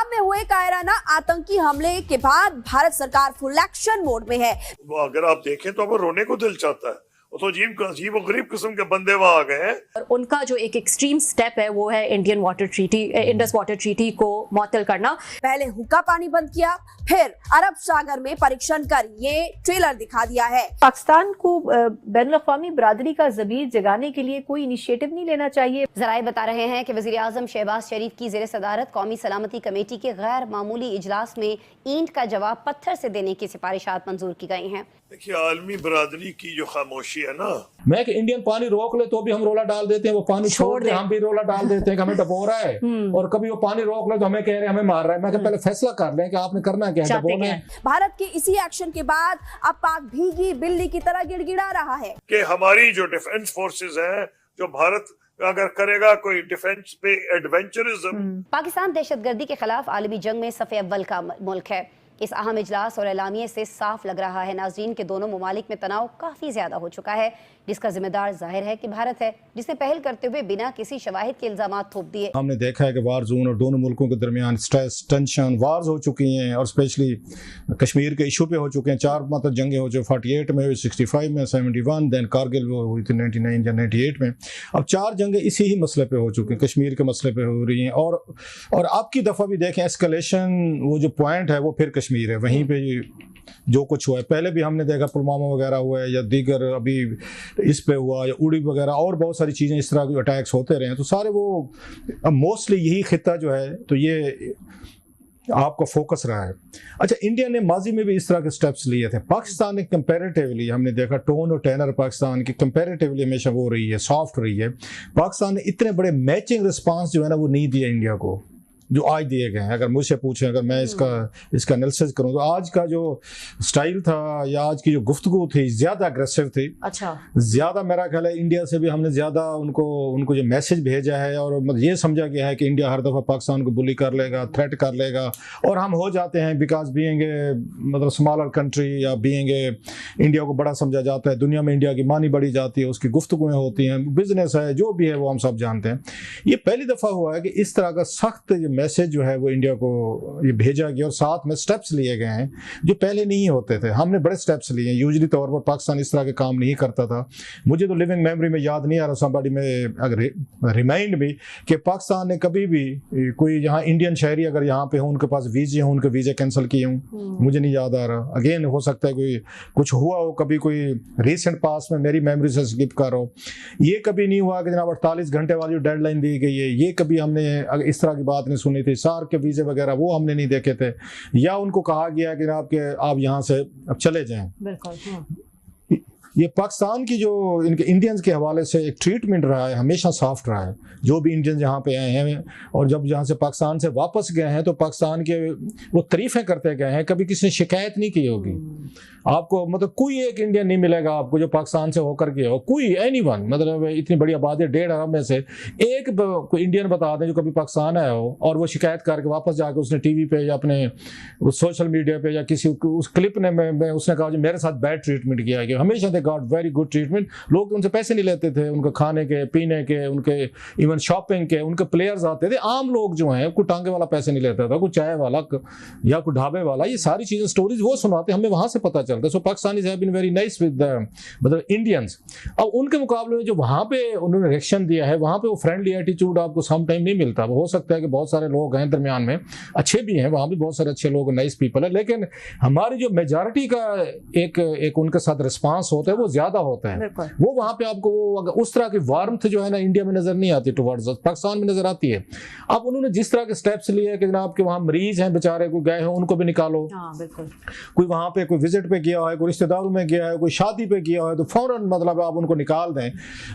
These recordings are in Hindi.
में हुए कायराना आतंकी हमले के बाद भारत सरकार फुल एक्शन मोड में है। अगर आप देखें तो अब रोने को दिल चाहता है। वो तो अजीब और गरीब किस्म के बंदे वहां आ गए हैं। और उनका जो एक एक्सट्रीम स्टेप है वो है इंडस वाटर ट्रीटी को मअतल करना। पहले हुक्का पानी बंद किया, फिर अरब सागर में परीक्षण कर ये ट्रेलर दिखा दिया है। पाकिस्तान को बैनुल-अक़वामी बरादरी का ज़मीर जगाने के लिए कोई इनिशिएटिव नहीं लेना चाहिए। ज़राए बता रहे हैं कि वज़ीर आज़म शहबाज शरीफ की ज़ेर सदारत कौमी सलामती कमेटी के गैर मामूली इजलास में ईंट का जवाब पत्थर से देने की सिफारिशात मंजूर की गई हैं। देखिए, आलमी बरादरी की जो खामोशी है ना, मैं कि इंडियन पानी रोक ले तो भी हम रोला डाल देते हैं, वो पानी छोड़ दे हम भी रोला डाल देते हैं कि हमें डबो रहा है, और कभी वो पानी रोक ले तो हमें कह रहे हैं हमें मार रहा है। मैं पहले फैसला कर लें कि आपने करना क्या है, डबोना है। भारत के इसी एक्शन के बाद अब पाक भीगी बिल्ली की तरह गिड़गिड़ा रहा है कि हमारी जो डिफेंस फोर्सेस हैं, जो भारत अगर करेगा कोई डिफेंस पे एडवेंचरिज्म। पाकिस्तान दहशतगर्दी के खिलाफ आलमी जंग में सफ़े अव्वल का मुल्क है। इस अहम इजलास और एलामिये से साफ लग रहा है नाज़रीन के दोनों ममालिक में तनाव काफ़ी ज़्यादा हो चुका है, जिसका जिम्मेदार जाहिर है कि भारत है, जिसने पहल करते हुए बिना किसी शवाहिद के इल्ज़ामात थोप दिए। हमने देखा है कि वार जोन और दोनों मुल्कों के दरमियान स्ट्रेस, टेंशन, वार्स हो चुकी हैं, और स्पेशली कश्मीर के इशू पे हो चुके हैं। 4 मतलब जंगें हो चुकी, 48 में हुई, 65 में, 71, दैन कारगिल वो हुई थी 99 या 98 में। अब 4 जंगें इसी ही मसले पे हो चुकी हैं, कश्मीर के मसले पे हो रही हैं। और अब की दफ़ा भी देखें एस्केलेशन, वो जो पॉइंट है वो फिर कश्मीर है, वहीं पे जो कुछ हुआ है। पहले भी हमने देखा पुलवामा वगैरह हुआ है, या दीगर अभी इस पे हुआ, या उड़ी वगैरह, और बहुत सारी चीज़ें इस तरह के अटैक्स होते रहे हैं। तो सारे वो मोस्टली यही खित्ता जो है, तो ये आपका फोकस रहा है। अच्छा, इंडिया ने माजी में भी इस तरह के स्टेप्स लिए थे। पाकिस्तान ने कंपैरेटिवली हमने देखा टोन और टेनर पाकिस्तान की कंपैरेटिवली हमेशा वो रही है, सॉफ्ट रही है। पाकिस्तान ने इतने बड़े मैचिंग रिस्पांस जो है ना वो नहीं दिया इंडिया को, जो आज दिए गए हैं। अगर मुझसे पूछें, अगर मैं इसका एनालिसिस करूं, तो आज का जो स्टाइल था या आज की जो गुफ्तगू थी ज़्यादा अग्रेसिव थी। अच्छा, ज़्यादा मेरा ख्याल है इंडिया से भी हमने ज़्यादा उनको जो मैसेज भेजा है, और मतलब ये समझा गया है कि इंडिया हर दफ़ा पाकिस्तान को बुली कर लेगा, थ्रेट कर लेगा, और हम हो जाते हैं बिकॉज बीइंग मतलब स्मॉलर कंट्री, या बीइंग इंडिया को बड़ा समझा जाता है, दुनिया में इंडिया की मानी बढ़ी जाती है, उसकी गुफ्तगुएँ होती हैं, बिजनेस है, जो भी है वो हम सब जानते हैं। ये पहली दफ़ा हुआ है कि इस तरह का सख्त मैसेज जो है वो इंडिया को ये भेजा गया, और साथ में स्टेप्स लिए गए हैं जो पहले नहीं होते थे। हमने बड़े स्टेप्स लिए हैं, यूजुअली तौर पर पाकिस्तान इस तरह के काम नहीं करता था। मुझे तो लिविंग मेमोरी में याद नहीं आ रहा, समबडी में अगर रिमाइंड भी कि पाकिस्तान ने कभी भी कोई यहाँ इंडियन शहरी अगर यहाँ पे हो, उनके पास वीजे हों, उनके वीजे कैंसिल किए हों, मुझे नहीं याद आ रहा। अगेन हो सकता है कोई कुछ हुआ हो, कभी कोई रिसेंट पास में मेरी मेमोरी से स्किप कर रहा हो। ये कभी नहीं हुआ कि जनाब 48 घंटे वाली जो डेडलाइन दी गई है, ये कभी हमने इस तरह की बात नहीं सुनी थी। सार्क के वीजे वगैरह वो हमने नहीं देखे थे, या उनको कहा गया कि आप यहाँ से अब चले जाएं। बिल्कुल। ये पाकिस्तान की जो इनके इंडियंस के हवाले से एक ट्रीटमेंट रहा है, हमेशा सॉफ्ट रहा है। जो भी इंडियंस यहाँ पे आए हैं और जब यहाँ से पाकिस्तान से वापस गए हैं, तो पाकिस्तान के वो तारीफें करते गए हैं, कभी किसी ने शिकायत नहीं की होगी। आपको मतलब कोई एक इंडियन नहीं मिलेगा आपको जो पाकिस्तान से होकर के हो, कोई एनीवन, मतलब इतनी बड़ी आबादी 1.5 अरब में से एक कोई इंडियन बता दें जो कभी पाकिस्तान आया हो और वो शिकायत करके वापस जाकर उसने टीवी पे या अपने सोशल मीडिया पे या किसी उस क्लिप ने में उसने कहा जो मेरे साथ बैड ट्रीटमेंट किया गया। हमेशा they got very good treatment. लोग उनसे पैसे नहीं लेते थे, उनके खाने के, पीने के, उनके इवन शॉपिंग के, उनके प्लेयर्स आते थे। आम लोग जो हैं, कोई टांगे वाला पैसे नहीं लेता था, कोई चाय वाला या कोई ढाबे वाला, ये सारी चीज़ें स्टोरीज वो सुनाते, हमें वहाँ से पता चलता। So Pakistanis have been very nice with मतलब इंडियंस। अब उनके मुकाबले में जो वहाँ पे उन्होंने रिएक्शन दिया है, वहाँ पे वो फ्रेंडली एटीट्यूड आपको सम टाइम नहीं मिलता। वो हो सकता है कि बहुत सारे लोग हैं दरमियान में अच्छे भी हैं, वहाँ भी बहुत सारे अच्छे लोग, नाइस पीपल है, लेकिन हमारी जो मेजॉरिटी का एक उनके साथ रिस्पांस होता है वो ज्यादा होता है। वो वहाँ पे आपको उस तरह की वार्मथ जो है ना इंडिया में नजर नहीं आती, टुवर्ड्स पाकिस्तान में नजर आती है। अब उन्होंने जिस तरह के स्टेप्स लिए कि जनाब के वहाँ मरीज हैं बेचारे, कोई गए हैं उनको भी निकालो, कोई वहाँ पे कोई विजिट पे किया है, कोई रिश्तेदारों में गया है, कोई शादी पे किया है, तो फौरन मतलब आप उनको निकाल दें।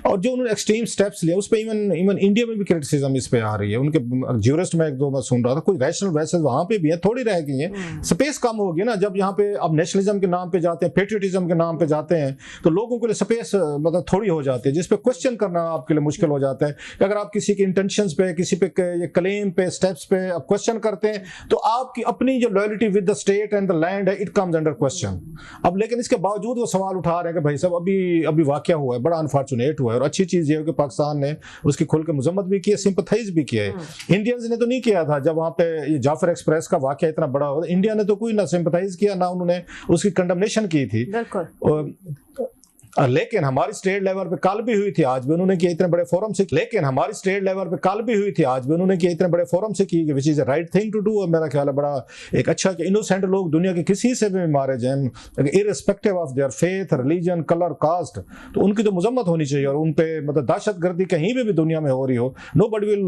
और जो उन्होंने एक्सट्रीम स्टेप्स लिए उस पर इवन इंडिया में भी क्रिटिसिज्म इस पे आ रही है। उनके ज्यूरिस्ट में एक दो मैं सुन रहा था, कोई रैशनल वैसे वहाँ पे भी है, थोड़ी रह गई है, स्पेस कम होगी ना। जब यहाँ पे अब नेशनलिज्म के नाम पे जाते हैं, पेट्रियटिज्म के नाम पे जाते हैं, तो लोगों के लिए स्पेस मतलब थोड़ी हो जाती है, जिसपे क्वेश्चन करना आपके लिए मुश्किल हो जाता है कि अगर आप किसी के इंटेंशंस पे, किसी पे क्लेम पे, स्टेप्स पे आप क्वेश्चन करते हैं तो आपकी अपनी जो loyalty with the state and the land है, इट कम्स अंडर क्वेश्चन। अब लेकिन इसके बावजूद वो सवाल उठा रहे हैं कि भाई साहब अभी वाकया हुआ है, बड़ा अनफॉर्चुनेट हुआ है। और अच्छी चीज ये है कि पाकिस्तान ने उसकी खुल के मजम्मत भी की है, सिंपथाइज भी किया है। इंडियंस ने तो नहीं किया था जब वहां पे ये जाफर एक्सप्रेस का वाकया इतना बड़ा हुआ, इंडिया ने तो कोई ना सिंपथाइज किया ना उन्होंने उसकी कंडमनेशन की थी। लेकिन हमारी स्टेट लेवल पे कल भी हुई थी, आज भी उन्होंने किया इतने बड़े फोरम से, लेकिन हमारी स्टेट लेवल पे कल भी हुई थी, आज भी उन्होंने किया इतने बड़े फोरम से की, which is a right thing to do. और मेरा ख्याल है बड़ा एक अच्छा कि इनोसेंट लोग दुनिया के किसी से भी मारे जाएं, irrespective of their faith, religion, colour, caste, तो उनकी तो मजम्मत होनी चाहिए। और उन पे मतलब दहशतगर्दी कहीं भी दुनिया में हो रही हो, nobody will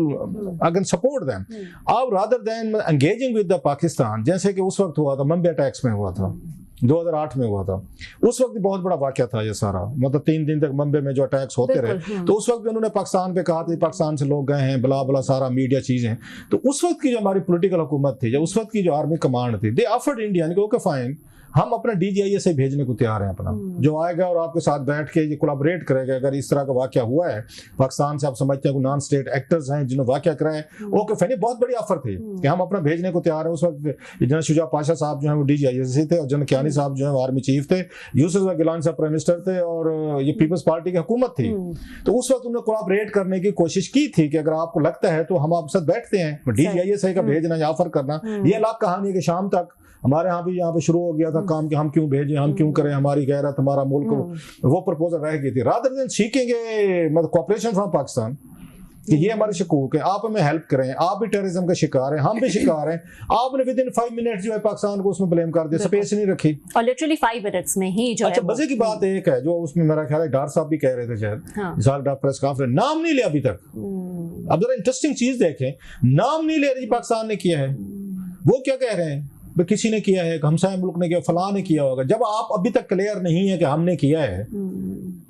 again support them। अब rather than engaging with the Pakistan, जैसे कि उस वक्त हुआ था मुंबई अटैक्स में हुआ था, 2008 में हुआ था, उस वक्त भी बहुत बड़ा वाकया था ये सारा, मतलब 3 दिन तक मुंबई में जो अटैक्स होते रहे, तो उस वक्त भी उन्होंने पाकिस्तान पे कहा था पाकिस्तान से लोग गए हैं, बला बला सारा मीडिया चीजें। तो उस वक्त की जो हमारी पॉलिटिकल हुकूमत थी, जो उस वक्त की जो आर्मी कमांड थी, दे ऑफर्ड इंडिया कि ओके फाइन, हम अपना DGIS से भेजने को तैयार हैं अपना, जो आएगा और आपके साथ बैठ के ये कोलैबोरेट करेगा। अगर इस तरह का वाकया हुआ है पाकिस्तान से, आप समझते हैं नॉन स्टेट एक्टर्स हैं जिन्होंने वाकया कराया, ओके फाइन, बहुत बड़ी ऑफर थी कि हम अपना भेजने को तैयार हैं। उस वक्त जनरल शुजा पाशा साहब जो है वो DGIS से थे, और जनरल कियानी साहब जो है आर्मी चीफ थे, यूसुफ गिलानी साहब प्राइम मिनिस्टर थे, और ये पीपल्स पार्टी की हुकूमत थी। तो उस वक्त उन्होंने कोलैबोरेट करने की कोशिश की थी कि अगर आपको लगता है तो हम आपके साथ बैठते हैं, DGIS का भेजना या ऑफर करना, ये अलग कहानी है कि शाम तक हमारे यहाँ पे शुरू हो गया था काम कि हम क्यों भेजें, हम क्यों करें, हमारी गैरत, हमारा मुल्क, वो प्रपोजल रह गई थी। रादर देन सीखेंगे मतलब कोऑपरेशन फ्रॉम पाकिस्तान कि ये हमारे शकूक है, आप हमें हेल्प करें, आप भी टेररिज्म का शिकार हैं, हम भी शिकार हैं, आपने विद इन 5 मिनट जो है पाकिस्तान को उसमें ब्लेम कर दिया, स्पेस नहीं रखी, और लिटरली 5 मिनट्स में ही जो अच्छा मजे की बात एक है जो उसमें मेरा ख्याल है डॉक्टर साहब भी कह रहे थे शायद, साल प्रेस कॉन्फ्रेंस, नाम नहीं लिया अभी तक। अब जरा इंटरेस्टिंग चीज देखें, नाम नहीं ले रही पाकिस्तान ने किया है, वो क्या कह रहे हैं किसी ने किया है, हमसाया मुल्क ने किया, फलां ने किया होगा। जब आप अभी तक क्लियर नहीं है कि हमने किया है,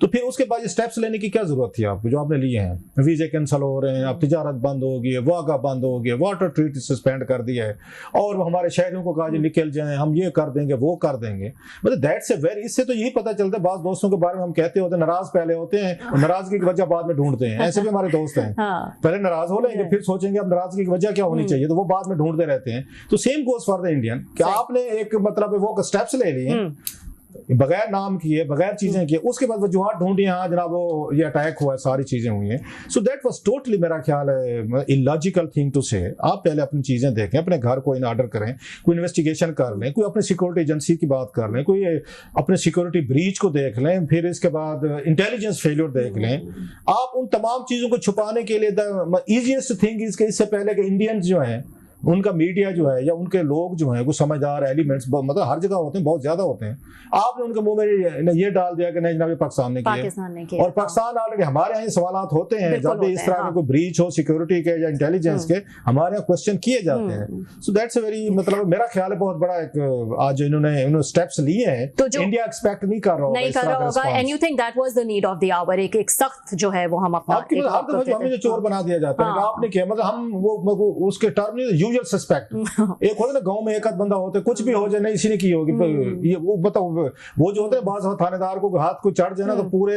तो फिर उसके बाद स्टेप्स लेने की क्या जरूरत थी आपको जो आपने लिए हैं? वीजे कैंसिल हो रहे हैं, अब तिजारत बंद हो गई है, वागा बंद हो गया, वाटर ट्रीटी सस्पेंड कर दिया है, और हमारे शहरों को कहा निकल जाए, हम ये कर देंगे वो कर देंगे। मतलब दैट्स ए वेरी, इससे तो यही पता चलता है, बात दोस्तों के बारे में हम कहते होते हैं नाराज पहले होते हैं और नाराजगी की वजह बाद में ढूंढते हैं। ऐसे भी हमारे दोस्त हैं, पहले नाराज हो लेंगे, फिर सोचेंगे अब नाराजगी की वजह क्या होनी चाहिए, तो वो बाद में ढूंढते रहते हैं। तो same goes for the Indian कि आपने एक मतलब वो स्टेप्स ले लिए बगैर नाम किए, बगैर चीजें किए, उसके बाद वजूहात ढूंढी, हाँ जनाब वो ये अटैक हुआ है, सारी चीजें हुई हैं। सो दैट वाज टोटली मेरा ख्याल है इलॉजिकल थिंग टू से। आप पहले अपनी चीजें देखें, अपने घर को इन ऑर्डर करें, कोई इन्वेस्टिगेशन कर लें, कोई अपनी सिक्योरिटी एजेंसी की बात कर लें, कोई अपने सिक्योरिटी ब्रीच को देख लें, फिर इसके बाद इंटेलिजेंस फेलियर देख लें। आप उन तमाम चीजों को छुपाने के लिए द ईजीएस्ट थिंग इससे पहले कि इंडियंस जो हैं उनका मीडिया जो है या उनके लोग जो हैं कुछ समझदार एलिमेंट्स मतलब हर जगह होते हैं, बहुत ज्यादा होते हैं, आपने उनके मुंह में ये डाल दिया कि नहीं जनाब पाकिस्तान ने किया। और पाकिस्तान ऑलरेडी हमारे यहाँ सवाल होते हैं जब भी इस तरह का कोई ब्रीच हो सिक्योरिटी के या इंटेलिजेंस के, हमारे यहाँ क्वेश्चन किए जाते हैं। सो दैट्स अ वेरी मतलब मेरा ख्याल है बहुत बड़ा एक आज इन्होंने स्टेप्स लिए हैं, तो इंडिया एक्सपेक्ट नहीं कर रहा होगा। And you think that was the need of the hour, एक सख्त जो है वो हम अपना हमें जो चोर बना दिया जाता है, आपने किया मतलब हम वो उसके टर्म यूजुअल सस्पेक्ट। एक होता है ना गांव में एक आध बंदा होता है, कुछ भी हो जाए नहीं इसी ने की होगी, ये वो बताओ वो जो होते हैं बाज थानेदार को हाथ को चढ़ जाए ना तो पूरे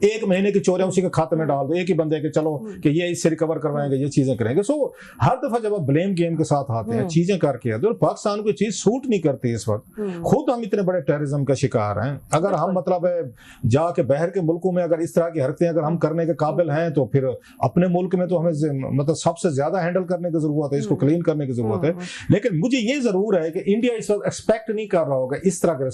1 महीने की चोरियां उसी के खाते में डाल दो, एक ही बंदे के चलो कि ये इससे रिकवर करवाएंगे, ये चीजें करेंगे। सो हर दफा जब आप ब्लेम गेम के साथ आते हैं चीजें करके, तो पाकिस्तान को चीज सूट नहीं करती इस वक्त। खुद हम इतने बड़े टेररिज्म का शिकार हैं, अगर हम मतलब जाके बाहर के मुल्कों में अगर इस तरह की हरकतें अगर हम करने के काबिल हैं तो फिर अपने मुल्क में तो हमें मतलब सबसे ज्यादा हैंडल करने की जरूरत है, इसको क्लीन करने की जरूरत है। लेकिन मुझे ये जरूर है कि इंडिया इस वक्त एक्सपेक्ट नहीं कर रहा होगा इस तरह का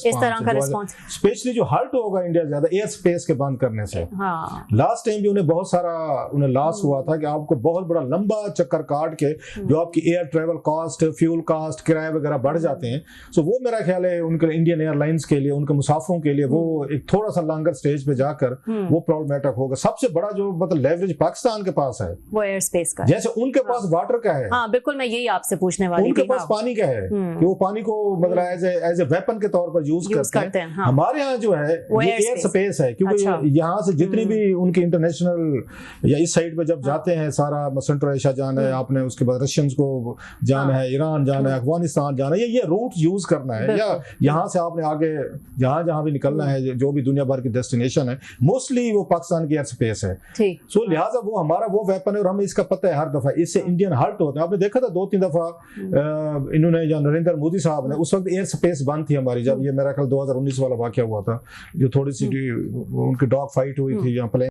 रिस्पांस, स्पेशली जो हर्ट होगा इंडिया ज्यादा एयर स्पेस के बंद करने से। लास्ट टाइम भी उन्हें बहुत सारा लॉस हुआ था कि आपको बहुत बड़ा लंबा चक्कर काट के जो आपकी air travel cost, fuel cost, किराए वगैरह बढ़ जाते हैं। सो वो मेरा ख्याल है उनके इंडियन एयरलाइंस के लिए, उनके मुसाफिरों के लिए वो एक थोड़ा सा लॉन्गर स्टेज पे जाकर वो प्रॉब्लमेटिक होगा। सबसे बड़ा जो मतलब लेवरेज पाकिस्तान के पास है वो एयर स्पेस का, जैसे उनके पास वाटर का है। हाँ बिल्कुल, मैं यही आपसे पूछने वाली उनके थी। पास हाँ। पानी का है कि वो पानी को मतलब एज ए वेपन के तौर पर यूज करते हैं। हाँ। हमारे यहाँ जो है वो ये air एयर स्पेस है, क्योंकि अच्छा। यहाँ से जितनी भी उनकी इंटरनेशनल या इस साइड पे जब जाते हैं, सारा सेंट्रल एशिया जाना है आपने, उसके बाद रशियंस को जाना है, ईरान जाना है, अफगानिस्तान जाना है, ये रूट यूज करना है, या यहाँ से आपने आगे जहाँ भी निकलना है, जो भी दुनिया भर की डेस्टिनेशन है, मोस्टली वो पाकिस्तान की एयर स्पेस है। ठीक। सो लिहाजा वो हमारा वो वेपन है और हमें इसका पता है हर दफा, इससे इंडियन हर्ट होता है। आपने देखा था 2-3 दफा इन्होंने, या नरेंद्र मोदी साहब ने, उस वक्त एयर स्पेस बंद थी हमारी, जब ये मेरा ख्याल 2019 वाला वाकया हुआ था, जो थोड़ी सी उनकी डॉग फाइट हुई थी, या प्लेन